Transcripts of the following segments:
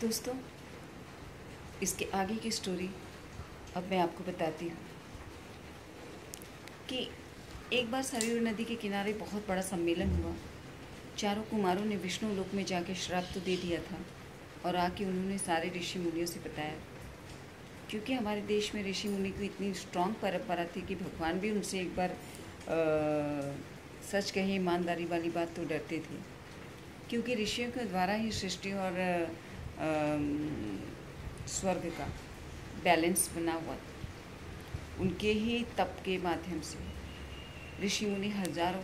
दोस्तों, इसके आगे की स्टोरी अब मैं आपको बताती हूँ कि एक बार सरयू नदी के किनारे बहुत बड़ा सम्मेलन हुआ। चारों कुमारों ने विष्णु लोक में जाके श्राप तो दे दिया था और आके उन्होंने सारे ऋषि मुनियों से बताया। क्योंकि हमारे देश में ऋषि मुनि की इतनी स्ट्रॉन्ग परंपरा थी कि भगवान भी उनसे एक बार सच कहे ईमानदारी वाली बात तो डरते थे, क्योंकि ऋषियों के द्वारा ही सृष्टि और स्वर्ग का बैलेंस बना हुआ था। उनके ही तप के माध्यम से ऋषि मुनि हजारों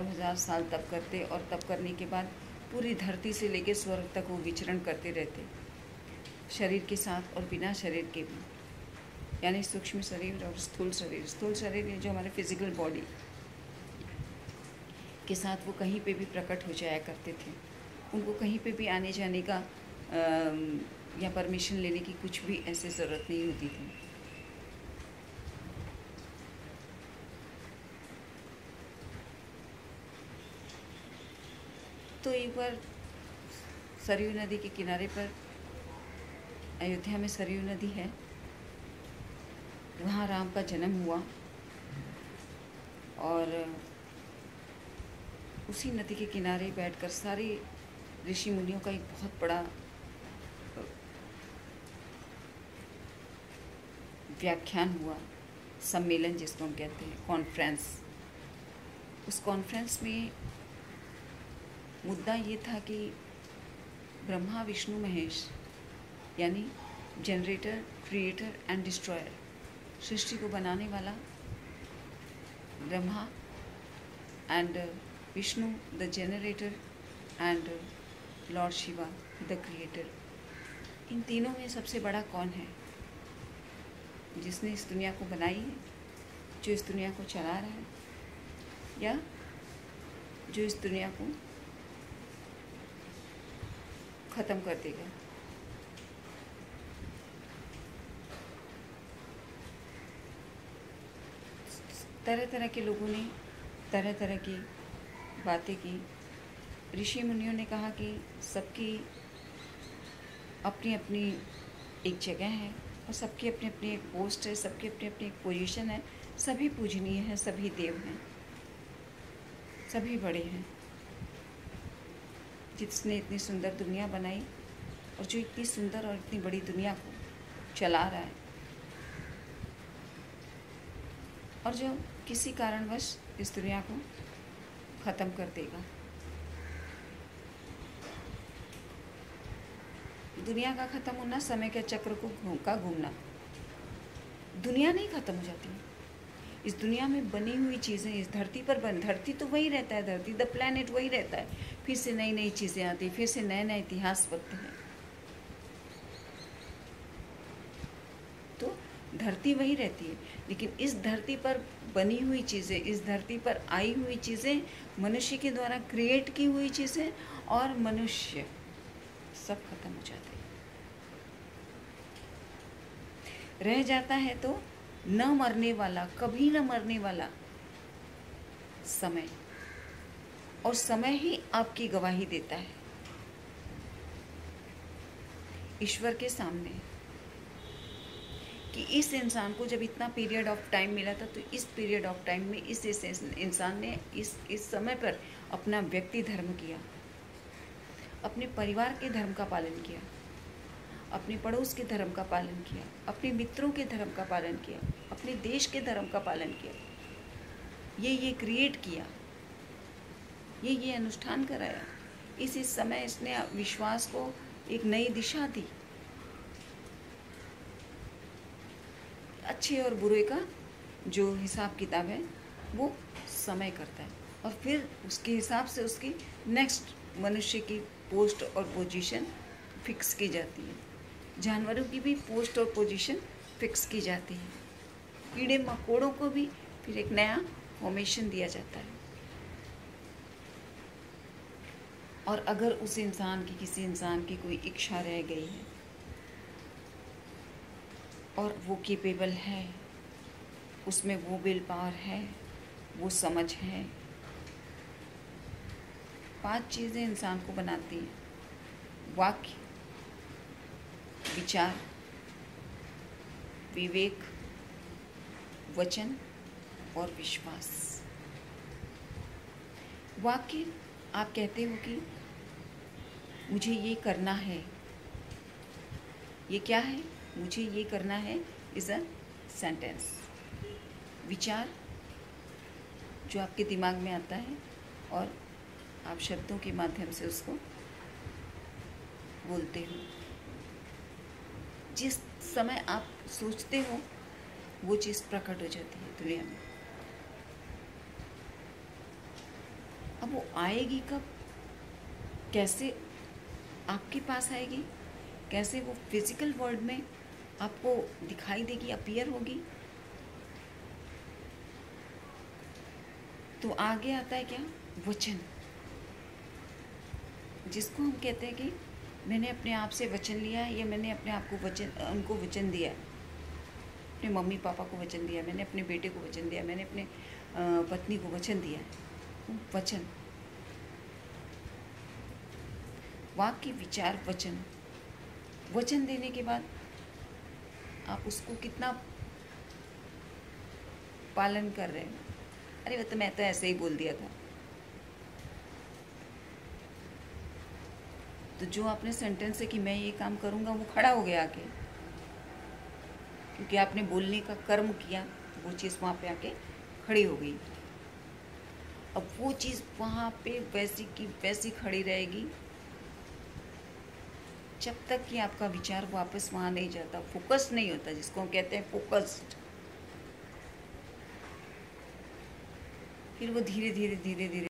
हजार साल तप करते और तप करने के बाद पूरी धरती से लेकर स्वर्ग तक वो विचरण करते रहते, शरीर के साथ और बिना शरीर के भी, यानी सूक्ष्म शरीर और स्थूल शरीर। स्थूल शरीर ये जो हमारे फिजिकल बॉडी के साथ वो कहीं पे भी प्रकट हो जाया करते थे। उनको कहीं पे भी आने जाने का या परमिशन लेने की कुछ भी ऐसी ज़रूरत नहीं होती थी। तो एक बार सरयू नदी के किनारे पर, अयोध्या में सरयू नदी है, वहाँ राम का जन्म हुआ और उसी नदी के किनारे बैठकर सारे ऋषि मुनियों का एक बहुत बड़ा व्याख्यान हुआ, सम्मेलन जिसको हम कहते हैं, कॉन्फ्रेंस। उस कॉन्फ्रेंस में मुद्दा ये था कि ब्रह्मा विष्णु महेश यानी जनरेटर, क्रिएटर एंड डिस्ट्रॉयर, सृष्टि को बनाने वाला Brahma and Vishnu the generator and lord Shiva the creator, इन तीनों में सबसे बड़ा कौन है? जिसने इस दुनिया को बनाई है, जो इस दुनिया को चला रहा है, या जो इस दुनिया को ख़त्म कर देगा? तरह तरह के लोगों ने तरह तरह की बातें की। ऋषि मुनियों ने कहा कि सबकी अपनी अपनी एक जगह है और सबकी अपनी अपनी एक पोस्ट है, सबकी अपनी अपनी एक पोजीशन है, सभी पूजनीय हैं, सभी देव हैं, सभी बड़े हैं। जिसने इतनी सुंदर दुनिया बनाई और जो इतनी सुंदर और इतनी बड़ी दुनिया को चला रहा है, और जो किसी कारणवश इस दुनिया को ख़त्म कर देगा। दुनिया का ख़त्म होना, समय के चक्र का घूमना। दुनिया नहीं ख़त्म हो जाती। इस दुनिया में बनी हुई चीज़ें, इस धरती पर धरती तो वही रहता है, धरती द प्लैनेट वही रहता है। फिर से नई नई चीज़ें आती, फिर से नए नए इतिहास बनते हैं। तो धरती वही रहती है, लेकिन इस धरती पर बनी हुई चीज़ें, इस धरती पर आई हुई चीज़ें, मनुष्य के द्वारा क्रिएट की हुई चीज़ें और मनुष्य, सब खत्म हो जाते हैं। रह जाता है तो न मरने वाला, कभी न मरने वाला समय, और समय ही आपकी गवाही देता है ईश्वर के सामने कि इस इंसान को जब इतना पीरियड ऑफ टाइम मिला था, तो इस पीरियड ऑफ टाइम में इस इंसान ने इस समय पर अपना व्यक्ति धर्म किया, अपने परिवार के धर्म का पालन किया, अपने पड़ोस के धर्म का पालन किया, अपने मित्रों के धर्म का पालन किया, अपने देश के धर्म का पालन किया, ये क्रिएट किया, ये अनुष्ठान कराया। इस समय इसने विश्वास को एक नई दिशा दी। अच्छे और बुरे का जो हिसाब किताब है वो समय करता है, और फिर उसके हिसाब से उसकी नेक्स्ट मनुष्य की पोस्ट और पोजीशन फिक्स की जाती है। जानवरों की भी पोस्ट और पोजीशन फिक्स की जाती है। कीड़े मकोड़ों को भी फिर एक नया फॉर्मेशन दिया जाता है। और अगर उस इंसान की, किसी इंसान की कोई इच्छा रह गई है और वो केपेबल है, उसमें वो विल पावर है, वो समझ है, 5 चीज़ें इंसान को बनाती हैं: वाक्य, विचार, विवेक, वचन और विश्वास। वाक्य आप कहते हो कि मुझे ये करना है, ये क्या है, मुझे ये करना है, इज़ अ सेंटेंस। विचार जो आपके दिमाग में आता है और आप शब्दों के माध्यम से उसको बोलते हो। जिस समय आप सोचते हो वो चीज़ प्रकट हो जाती है दुनिया में। अब वो आएगी कब, कैसे आपके पास आएगी, कैसे वो फिजिकल वर्ल्ड में आपको दिखाई देगी, अपीयर होगी, तो आगे आता है क्या, वचन, जिसको हम कहते हैं कि मैंने अपने आप से वचन लिया है, या मैंने अपने आप को उनको वचन दिया है, अपने मम्मी पापा को वचन दिया, मैंने अपने बेटे को वचन दिया, मैंने अपने पत्नी को वचन दिया है। वचन, वाक्य, विचार, वचन। वचन देने के बाद आप उसको कितना पालन कर रहे हैं। अरे वो तो मैं तो ऐसे ही बोल दिया था। तो जो आपने सेंटेंस है कि मैं ये काम करूँगा, वो खड़ा हो गया आके, क्योंकि आपने बोलने का कर्म किया, वो चीज़ वहाँ पे आके खड़ी हो गई। अब वो चीज़ वहाँ पे वैसी की वैसी खड़ी रहेगी जब तक कि आपका विचार वापस वहाँ नहीं जाता, फोकस नहीं होता, जिसको हम कहते हैं फोकस्ड। फिर वो धीरे धीरे धीरे धीरे